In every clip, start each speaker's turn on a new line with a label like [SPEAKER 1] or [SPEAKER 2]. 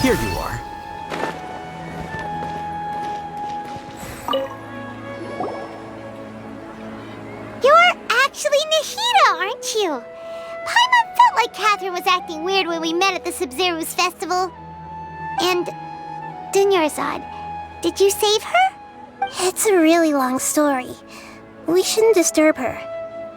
[SPEAKER 1] Here you are.
[SPEAKER 2] You're actually Nahida, aren't you? Paimon felt like Catherine was acting weird when we met at the Sub-Zero's festival. And Dunyarzad, did you save her?
[SPEAKER 3] It's a really long story. We shouldn't disturb her.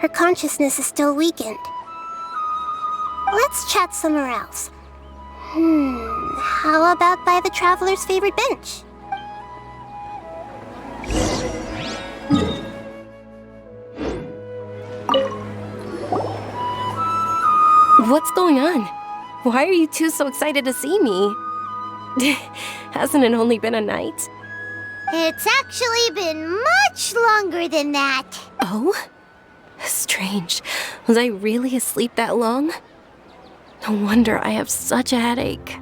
[SPEAKER 3] Her consciousness is still weakened. Let's chat somewhere else. How about by the traveler's favorite bench?
[SPEAKER 4] What's going on? Why are you two so excited to see me? Hasn't it only been a night?
[SPEAKER 2] It's actually been much longer than that.
[SPEAKER 4] Oh? Strange. Was I really asleep that long? No wonder I have such a headache.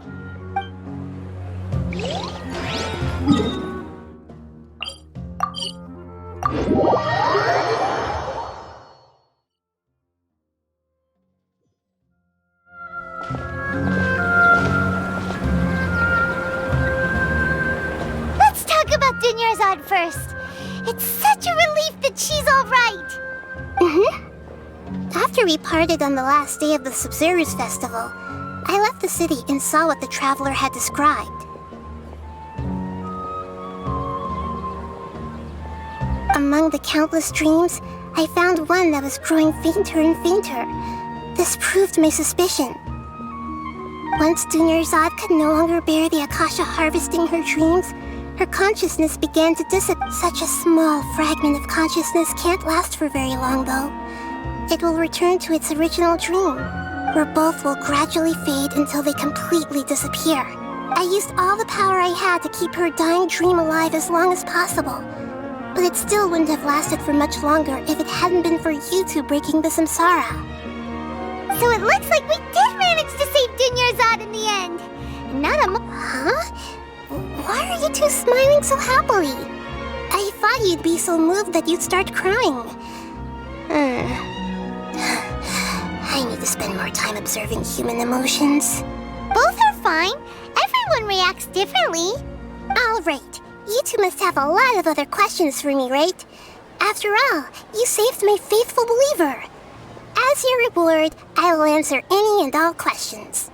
[SPEAKER 2] Let's talk about Dunyarzad first. It's such a relief that she's all right.
[SPEAKER 3] After we parted on the last day of the Sub-Zero's festival, I left the city and saw what the traveler had described. Among the countless dreams, I found one that was growing fainter and fainter. This proved my suspicion. Once Dunyarzad could no longer bear the Akasha harvesting her dreams, her consciousness began to dissipate. Such a small fragment of consciousness can't last for very long, though. It will return to its original dream, where both will gradually fade until they completely disappear. I used all the power I had to keep her dying dream alive as long as possible, but it still wouldn't have lasted for much longer if it hadn't been for you two breaking the samsara.
[SPEAKER 2] So it looks like we did manage to save Dunyarzad in the end. Not a
[SPEAKER 3] Huh? Why are you two smiling so happily? I thought you'd be so moved that you'd start crying. I need to spend more time observing human emotions.
[SPEAKER 2] Both are fine. Everyone reacts differently.
[SPEAKER 3] All right. You two must have a lot of other questions for me, right? After all, you saved my faithful believer. As your reward, I will answer any and all questions.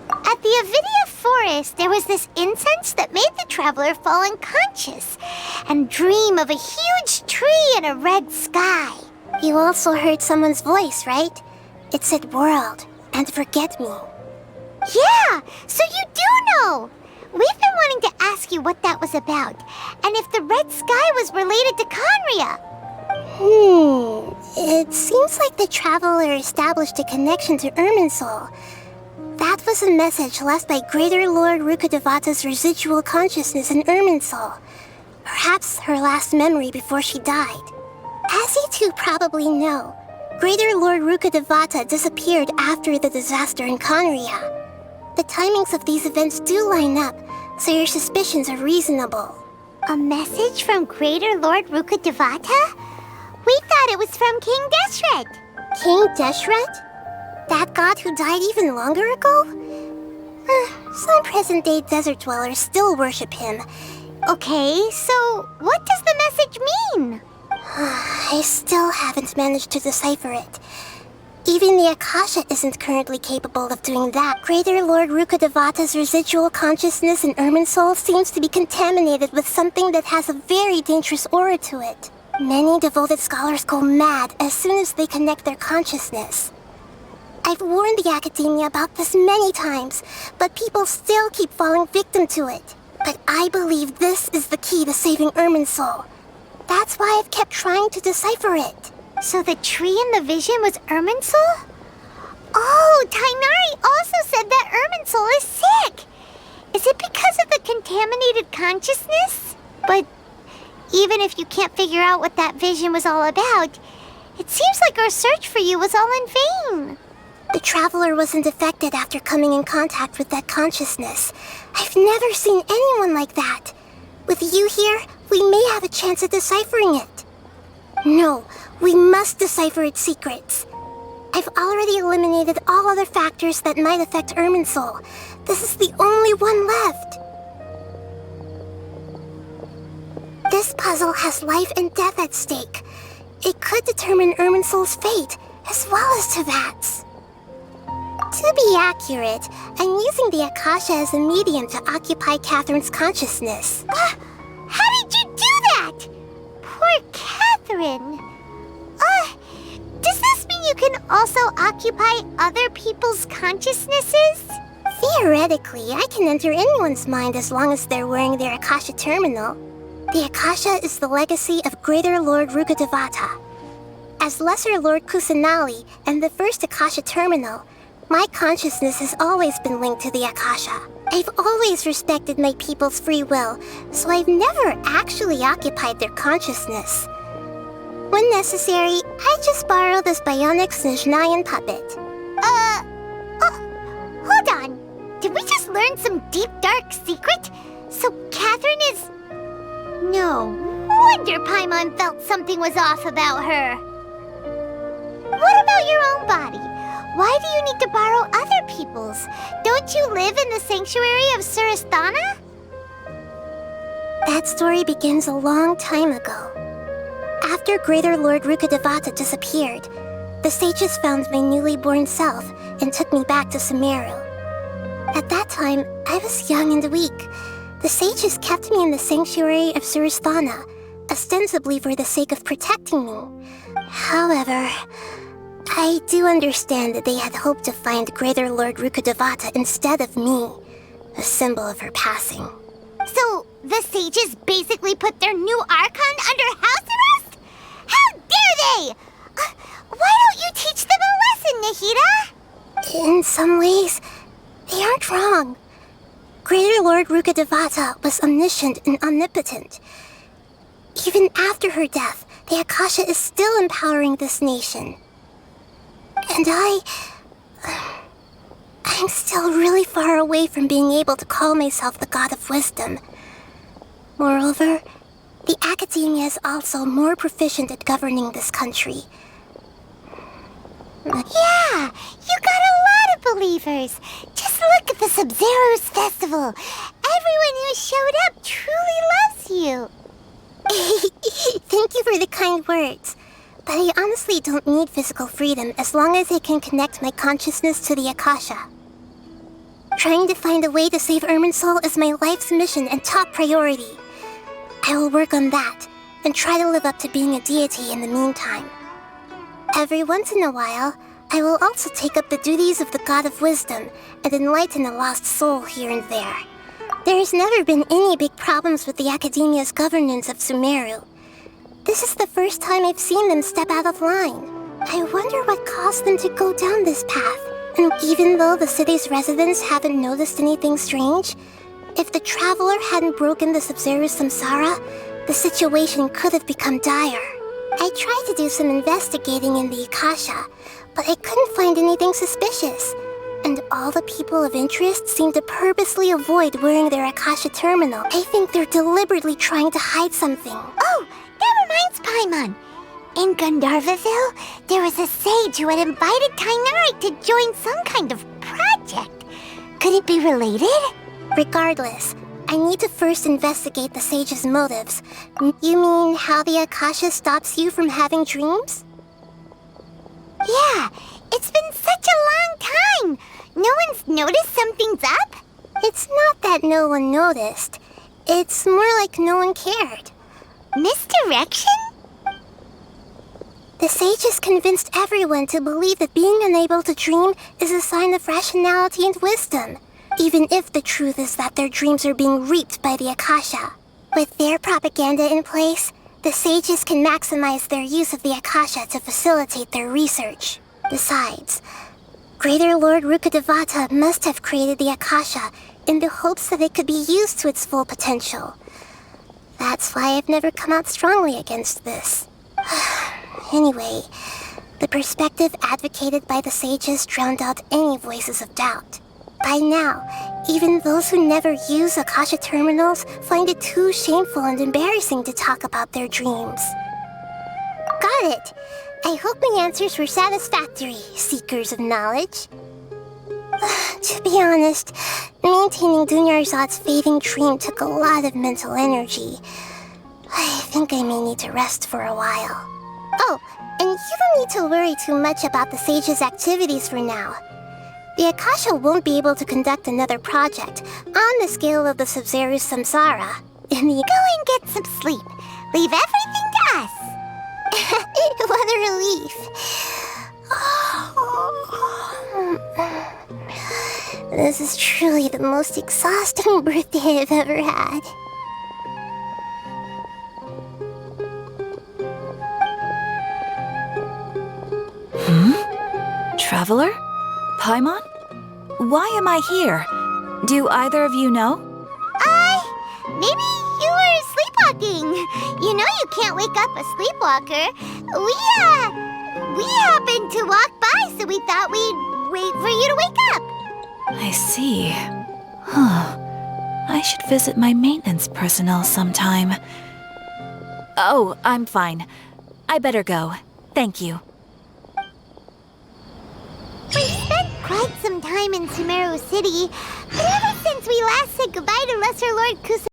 [SPEAKER 2] At the Avidia forest, there was this incense that made the traveler fall unconscious and dream of a huge tree and a red sky.
[SPEAKER 3] You also heard someone's voice, right? It said world and forget me.
[SPEAKER 2] Yeah, so you do know. We've been wanting to ask you what that was about, and if the red sky was related to Conria.
[SPEAKER 3] It seems like the traveler established a connection to Irminsul. That was a message left by Greater Lord Rukkhadevata's residual consciousness in Irminsul. Perhaps her last memory before she died. As you two probably know, Greater Lord Rukkhadevata disappeared after the disaster in Conria. The timings of these events do line up, so your suspicions are reasonable.
[SPEAKER 2] A message from Greater Lord Rukkhadevata? We thought it was from King Deshret.
[SPEAKER 3] King Deshret? That god who died even longer ago? Some present-day desert dwellers still worship him.
[SPEAKER 2] Okay, so what does the message mean?
[SPEAKER 3] I still haven't managed to decipher it. Even the Akasha isn't currently capable of doing that. Greater Lord Rukkhadevata's residual consciousness in Irminsul seems to be contaminated with something that has a very dangerous aura to it. Many devoted scholars go mad as soon as they connect their consciousness. I've warned the academia about this many times, but people still keep falling victim to it. But I believe this is the key to saving Irminsul. That's why I've kept trying to decipher it.
[SPEAKER 2] So the tree in the vision was Irminsul? Oh, Tainari also said that Irminsul is sick. Is it because of the contaminated consciousness? But even if you can't figure out what that vision was all about, it seems like our search for you was all in vain.
[SPEAKER 3] The traveler wasn't affected after coming in contact with that consciousness. I've never seen anyone like that. With you here, we may have a chance at deciphering it. No, we must decipher its secrets. I've already eliminated all other factors that might affect Irminsul. This is the only one left. This puzzle has life and death at stake. It could determine Irminsul's fate, as well as Tevat's. To be accurate, I'm using the Akasha as a medium to occupy Catherine's consciousness.
[SPEAKER 2] How did you do that? Poor Catherine. Does this mean you can also occupy other people's consciousnesses?
[SPEAKER 3] Theoretically, I can enter anyone's mind as long as they're wearing their Akasha terminal. The Akasha is the legacy of Greater Lord Rukkhadevata. As Lesser Lord Kusanali and the first Akasha terminal, my consciousness has always been linked to the Akasha. I've always respected my people's free will, so I've never actually occupied their consciousness. When necessary, I just borrow this bionic Snezhnayan puppet.
[SPEAKER 2] Hold on. Did we just learn some deep, dark secret? So Catherine is... No wonder Paimon felt something was off about her. What about your own body? Why do you need to borrow other people's? Don't you live in the sanctuary of Surasthana?
[SPEAKER 3] That story begins a long time ago. After Greater Lord Rukkhadevata disappeared, the sages found my newly born self and took me back to Sumeru. At that time, I was young and weak. The sages kept me in the sanctuary of Surasthana, ostensibly for the sake of protecting me. However, I do understand that they had hoped to find Greater Lord Rukkhadevata instead of me, a symbol of her passing.
[SPEAKER 2] So, the sages basically put their new Archon under house arrest? How dare they! Why don't you teach them a lesson, Nahida?
[SPEAKER 3] In some ways, they aren't wrong. Greater Lord Rukkhadevata was omniscient and omnipotent. Even after her death, the Akasha is still empowering this nation. And I'm still really far away from being able to call myself the God of Wisdom. Moreover, the Academia is also more proficient at governing this country.
[SPEAKER 2] Yeah, you got a lot of believers. Just look at the Sub-Zero's festival. Everyone who showed up truly loves you.
[SPEAKER 3] Thank you for the kind words. But I honestly don't need physical freedom as long as I can connect my consciousness to the Akasha. Trying to find a way to save Irminsul is my life's mission and top priority. I will work on that, and try to live up to being a deity in the meantime. Every once in a while, I will also take up the duties of the God of Wisdom and enlighten a lost soul here and there. There has never been any big problems with the Academia's governance of Sumeru. This is the first time I've seen them step out of line. I wonder what caused them to go down this path. And even though the city's residents haven't noticed anything strange, if the traveler hadn't broken the Sub-Zero's samsara, the situation could have become dire. I tried to do some investigating in the Akasha, but I couldn't find anything suspicious. And all the people of interest seem to purposely avoid wearing their Akasha terminal. I think they're deliberately trying to hide something.
[SPEAKER 2] Oh, that reminds Paimon. In Gandharvaville, there was a sage who had invited Tainari to join some kind of project. Could it be related?
[SPEAKER 3] Regardless, I need to first investigate the sage's motives. You mean how the Akasha stops you from having dreams?
[SPEAKER 2] Yeah, it's been such a long time. No one's noticed something's up?
[SPEAKER 3] It's not that no one noticed. It's more like no one cared.
[SPEAKER 2] Misdirection?
[SPEAKER 3] The sages convinced everyone to believe that being unable to dream is a sign of rationality and wisdom, even if the truth is that their dreams are being reaped by the Akasha. With their propaganda in place, the sages can maximize their use of the Akasha to facilitate their research. Besides, Greater Lord Rukkhadevata must have created the Akasha in the hopes that it could be used to its full potential. That's why I've never come out strongly against this. Anyway, the perspective advocated by the sages drowned out any voices of doubt. By now, even those who never use Akasha terminals find it too shameful and embarrassing to talk about their dreams. Got it! I hope my answers were satisfactory, seekers of knowledge. To be honest, maintaining Dunyarzad's fading dream took a lot of mental energy. I think I may need to rest for a while. Oh, and you don't need to worry too much about the Sage's activities for now. The Akasha won't be able to conduct another project on the scale of the Sub-Zero Samsara.
[SPEAKER 2] Go and get some sleep. Leave everything to us.
[SPEAKER 3] What a relief. This is truly the most exhausting birthday I've ever had.
[SPEAKER 1] Traveler? Paimon? Why am I here? Do either of you know?
[SPEAKER 2] Maybe you were sleepwalking. You know you can't wake up a sleepwalker. We happened to walk by, so we thought we'd wait for you to wake up.
[SPEAKER 1] I see. Huh. I should visit my maintenance personnel sometime. Oh, I'm fine. I better go. Thank you.
[SPEAKER 2] We spent quite some time in Sumeru City, but ever since we last said goodbye to Lesser Lord Kusa